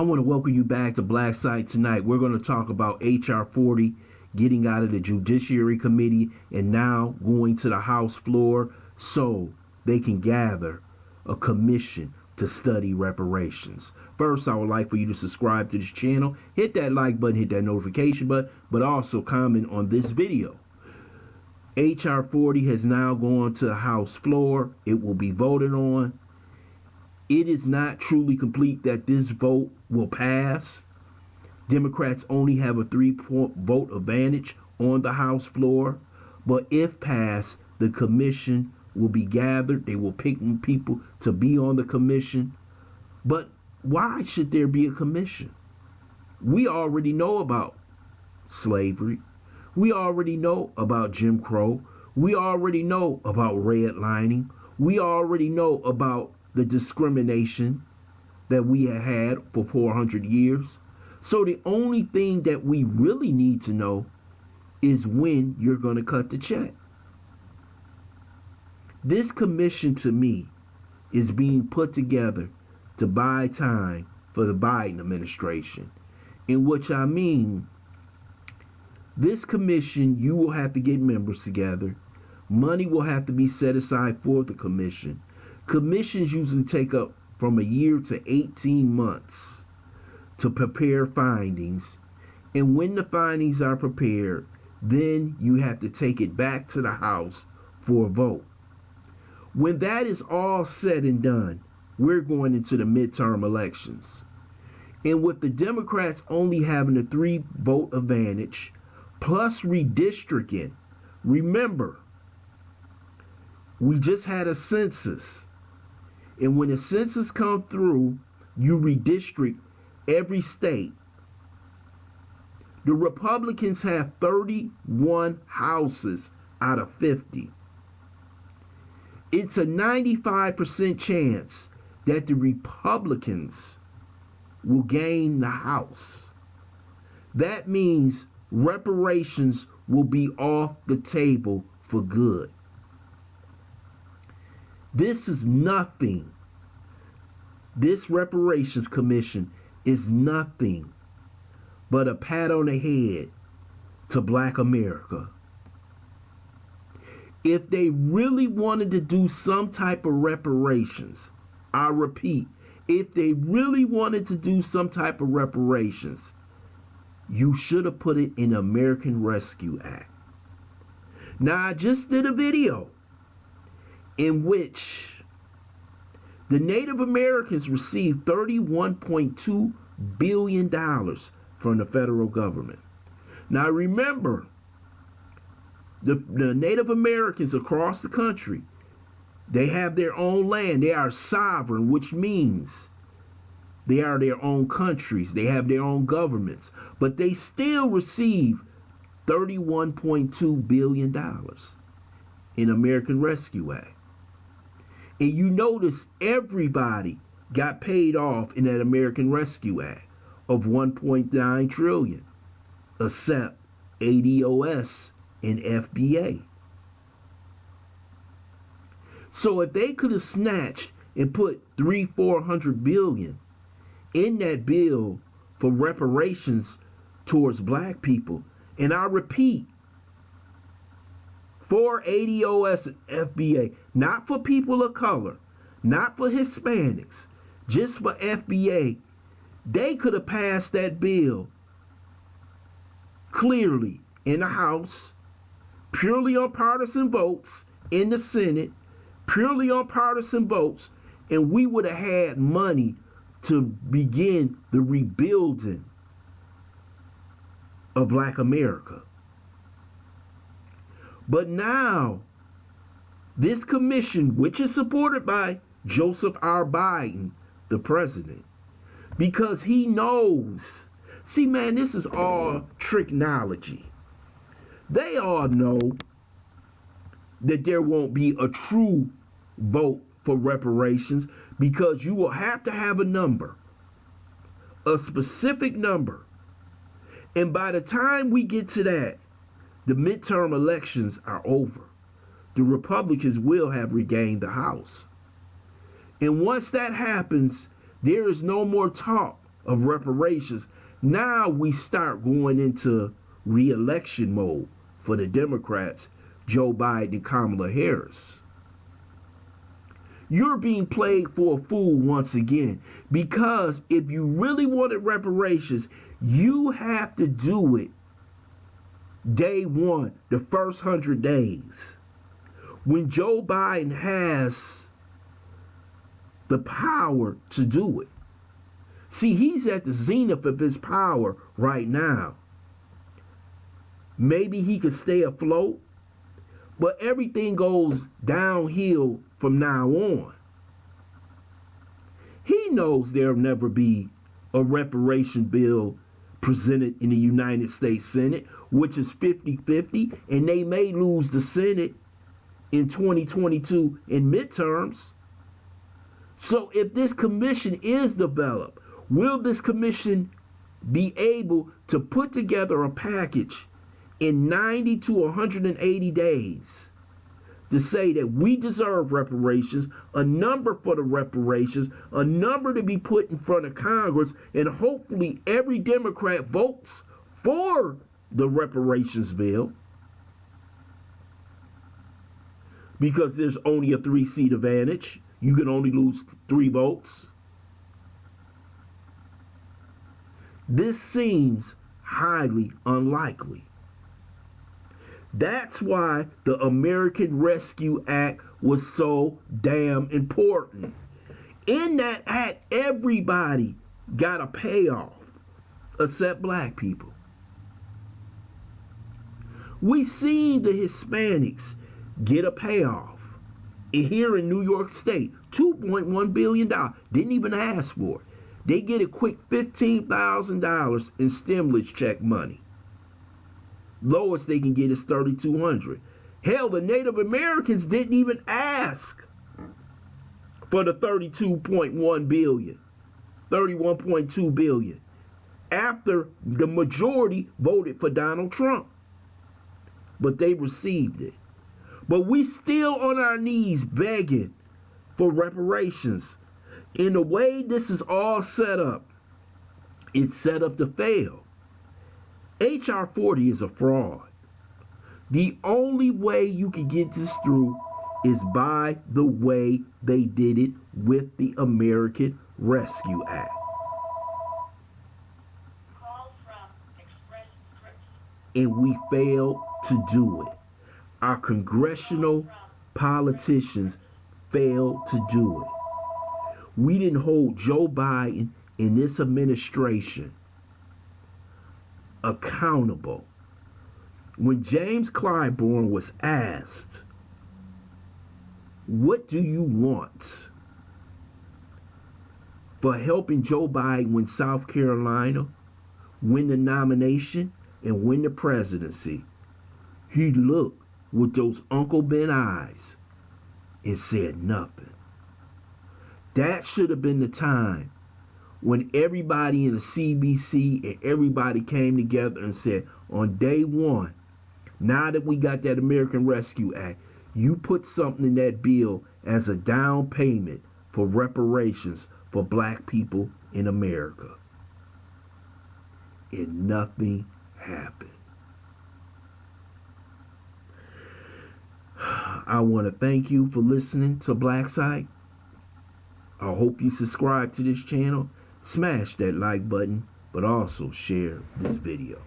I want to welcome you back to Black Site tonight. We're going to talk about H.R. 40 getting out of the Judiciary Committee and now going to the House floor so they can gather a commission to study reparations. First, I would like for you to subscribe to this channel, hit that like button, hit that notification button, but also comment on this video. H.R. 40 has now gone to the House floor. It will be voted on. It is not truly complete that this vote will pass. Democrats only have a 3-point vote advantage on the House floor. But if passed, the commission will be gathered. They will pick people to be on the commission. But why should there be a commission? We already know about slavery. We already know about Jim Crow. We already know about redlining. We already know about the discrimination that we have had for 400 years. So the only thing that we really need to know is when you're going to cut the check. This commission, to me, is being put together to buy time for the Biden administration. In which I mean, this commission, you will have to get members together. Money will have to be set aside for the commission. Commissions usually take up from a year to 18 months to prepare findings. And when the findings are prepared, then you have to take it back to the House for a vote. When that is all said and done, we're going into the midterm elections. And with the Democrats only having a 3-vote advantage, plus redistricting, remember, we just had a census. And when the census comes through, you redistrict every state. The Republicans have 31 houses out of 50. It's a 95% chance that the Republicans will gain the House. That means reparations will be off the table for good. This is nothing. This Reparations Commission is nothing but a pat on the head to Black America. If they really wanted to do some type of reparations, I repeat, if they really wanted to do some type of reparations, you should have put it in the American Rescue Act. Now, I just did a video in which the Native Americans received $31.2 billion from the federal government. Now remember, the Native Americans across the country, they have their own land. They are sovereign, which means they are their own countries. They have their own governments. But they still receive $31.2 billion in American Rescue Act. And you notice everybody got paid off in that American Rescue Act of $1.9 trillion, except ADOS and FBA. So if they could have snatched and put $300-400 billion in that bill for reparations towards Black people, and I repeat, for ADOS and FBA, not for people of color, not for Hispanics, just for FBA, they could have passed that bill clearly in the House, purely on partisan votes, in the Senate, purely on partisan votes, and we would have had money to begin the rebuilding of Black America. But now, this commission, which is supported by Joseph R. Biden, the president, because he knows, see man, this is all tricknology. They all know that there won't be a true vote for reparations because you will have to have a number, a specific number. And by the time we get to that, the midterm elections are over. The Republicans will have regained the House. And once that happens, there is no more talk of reparations, now we start going into re-election mode for the Democrats, Joe Biden and Kamala Harris. You're being played for a fool once again, because if you really wanted reparations, you have to do it day one, the first 100 days. When Joe Biden has the power to do it. See, he's at the zenith of his power right now. Maybe he could stay afloat, but everything goes downhill from now on. He knows there'll never be a reparation bill presented in the United States Senate, which is 50-50, and they may lose the Senate in 2022 in midterms. So if this commission is developed, will this commission be able to put together a package in 90 to 180 days to say that we deserve reparations, a number for the reparations, a number to be put in front of Congress, and hopefully every Democrat votes for the reparations bill, because there's only a 3-seat advantage. You can only lose 3 votes. This seems highly unlikely. That's why the American Rescue Act was so damn important. In that act, everybody got a payoff, except black people. We seen the Hispanics get a payoff. Here in New York State, $2.1 billion. Didn't even ask for it. They get a quick $15,000 in stimulus check money. Lowest they can get is $3,200. Hell, the Native Americans didn't even ask for the $32.1 billion, $31.2 billion, after the majority voted for Donald Trump. But they received it. But we still on our knees begging for reparations. In the way this is all set up, it's set up to fail. H.R. 40 is a fraud. The only way you can get this through is by the way they did it with the American Rescue Act. And we failed to do it. Our congressional politicians failed to do it. We didn't hold Joe Biden and this administration accountable. When James Clyburn was asked, what do you want for helping Joe Biden win South Carolina, win the nomination, and win the presidency, he looked with those Uncle Ben eyes and said nothing. That should have been the time when everybody in the CBC and everybody came together and said, on day one, now that we got that American Rescue Act, you put something in that bill as a down payment for reparations for black people in America. And nothing happened. I want to thank you for listening to Black Site. I hope you subscribe to this channel. Smash that like button, but also share this video.